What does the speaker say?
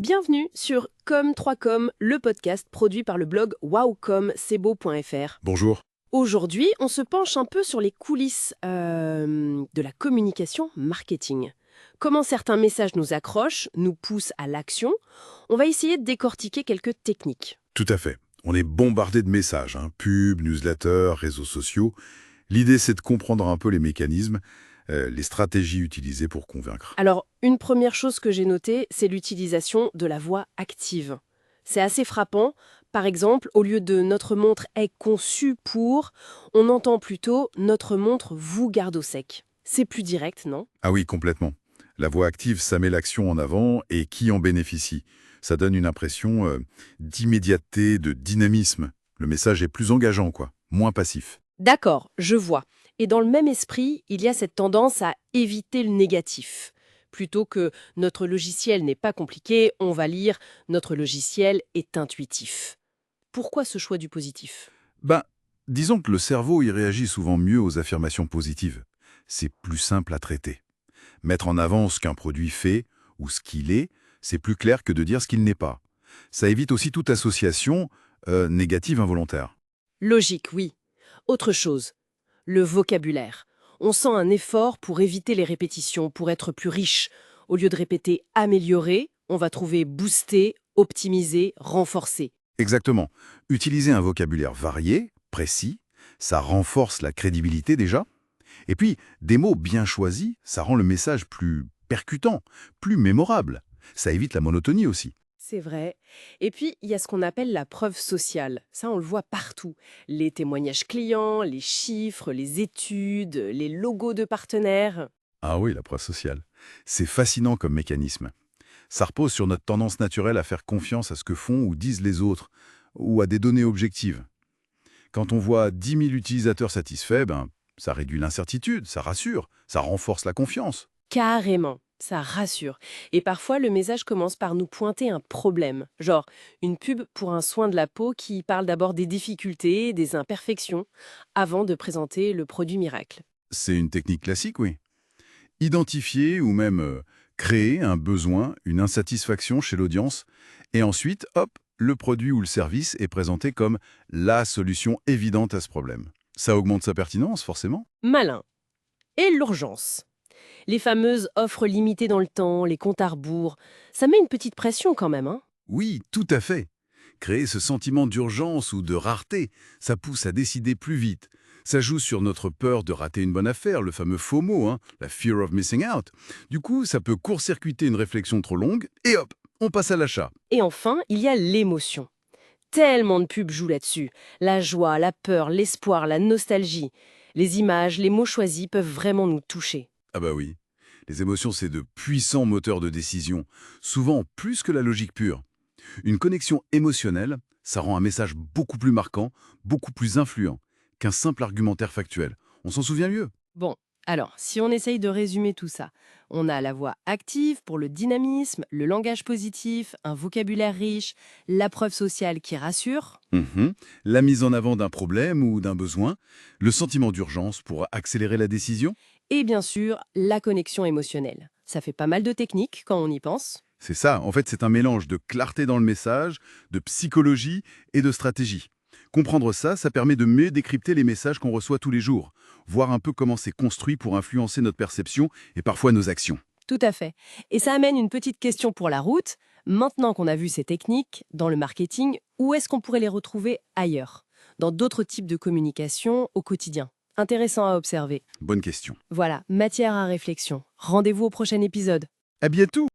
Bienvenue sur Com3Com, le podcast produit par le blog wowcomcebo.fr. Bonjour. Aujourd'hui, on se penche un peu sur les coulisses de la communication marketing. Comment certains messages nous accrochent, nous poussent à l'action. On va essayer de décortiquer quelques techniques. Tout à fait. On est bombardé de messages, pubs, newsletters, réseaux sociaux. L'idée, c'est de comprendre un peu les mécanismes, les stratégies utilisées pour convaincre. Alors, une première chose que j'ai notée, c'est l'utilisation de la voix active. C'est assez frappant. Par exemple, au lieu de «notre montre est conçue pour», on entend plutôt «notre montre vous garde au sec». C'est plus direct, non? Ah oui, complètement. La voix active, ça met l'action en avant et qui en bénéficie. Ça donne une impression d'immédiateté, de dynamisme. Le message est plus engageant, moins passif. D'accord, je vois. Et dans le même esprit, il y a cette tendance à éviter le négatif. Plutôt que «notre logiciel n'est pas compliqué», on va lire «notre logiciel est intuitif». Pourquoi ce choix du positif? Ben, disons que le cerveau y réagit souvent mieux aux affirmations positives. C'est plus simple à traiter. Mettre en avant ce qu'un produit fait ou ce qu'il est, c'est plus clair que de dire ce qu'il n'est pas. Ça évite aussi toute association négative involontaire. Logique, oui. Autre chose, le vocabulaire. On sent un effort pour éviter les répétitions, pour être plus riche. Au lieu de répéter améliorer, on va trouver booster, optimiser, renforcer. Exactement. Utiliser un vocabulaire varié, précis, ça renforce la crédibilité déjà. Et puis, des mots bien choisis, ça rend le message plus percutant, plus mémorable. Ça évite la monotonie aussi. C'est vrai. Et puis, il y a ce qu'on appelle la preuve sociale. Ça, on le voit partout. Les témoignages clients, les chiffres, les études, les logos de partenaires. Ah oui, la preuve sociale. C'est fascinant comme mécanisme. Ça repose sur notre tendance naturelle à faire confiance à ce que font ou disent les autres, ou à des données objectives. Quand on voit 10 000 utilisateurs satisfaits, ça réduit l'incertitude, ça rassure, ça renforce la confiance. Carrément, ça rassure. Et parfois, le message commence par nous pointer un problème, genre une pub pour un soin de la peau qui parle d'abord des difficultés, des imperfections, avant de présenter le produit miracle. C'est une technique classique, oui. Identifier ou même créer un besoin, une insatisfaction chez l'audience, et ensuite, hop, le produit ou le service est présenté comme la solution évidente à ce problème. Ça augmente sa pertinence, forcément. Malin. Et l'urgence. Les fameuses offres limitées dans le temps, les comptes à rebours, ça met une petite pression quand même, hein? Oui, tout à fait. Créer ce sentiment d'urgence ou de rareté, ça pousse à décider plus vite. Ça joue sur notre peur de rater une bonne affaire, le fameux FOMO, la Fear of Missing Out. Du coup, ça peut court-circuiter une réflexion trop longue, et hop, on passe à l'achat. Et enfin, il y a l'émotion. Tellement de pubs jouent là-dessus. La joie, la peur, l'espoir, la nostalgie. Les images, les mots choisis peuvent vraiment nous toucher. Ah bah oui, les émotions, c'est de puissants moteurs de décision, souvent plus que la logique pure. Une connexion émotionnelle, ça rend un message beaucoup plus marquant, beaucoup plus influent qu'un simple argumentaire factuel. On s'en souvient mieux. Bon, alors, si on essaye de résumer tout ça, on a la voix active pour le dynamisme, le langage positif, un vocabulaire riche, la preuve sociale qui rassure. La mise en avant d'un problème ou d'un besoin, le sentiment d'urgence pour accélérer la décision, Et bien sûr, la connexion émotionnelle. Ça fait pas mal de techniques quand on y pense. c'est ça. En fait, c'est un mélange de clarté dans le message, de psychologie et de stratégie. Comprendre ça, ça permet de mieux décrypter les messages qu'on reçoit tous les jours, voir un peu comment c'est construit pour influencer notre perception et parfois nos actions. Tout à fait. Et ça amène une petite question pour la route. Maintenant qu'on a vu ces techniques dans le marketing, où est-ce qu'on pourrait les retrouver ailleurs? Dans d'autres types de communication au quotidien. Intéressant à observer. Bonne question. Voilà, matière à réflexion. Rendez-vous au prochain épisode. À bientôt!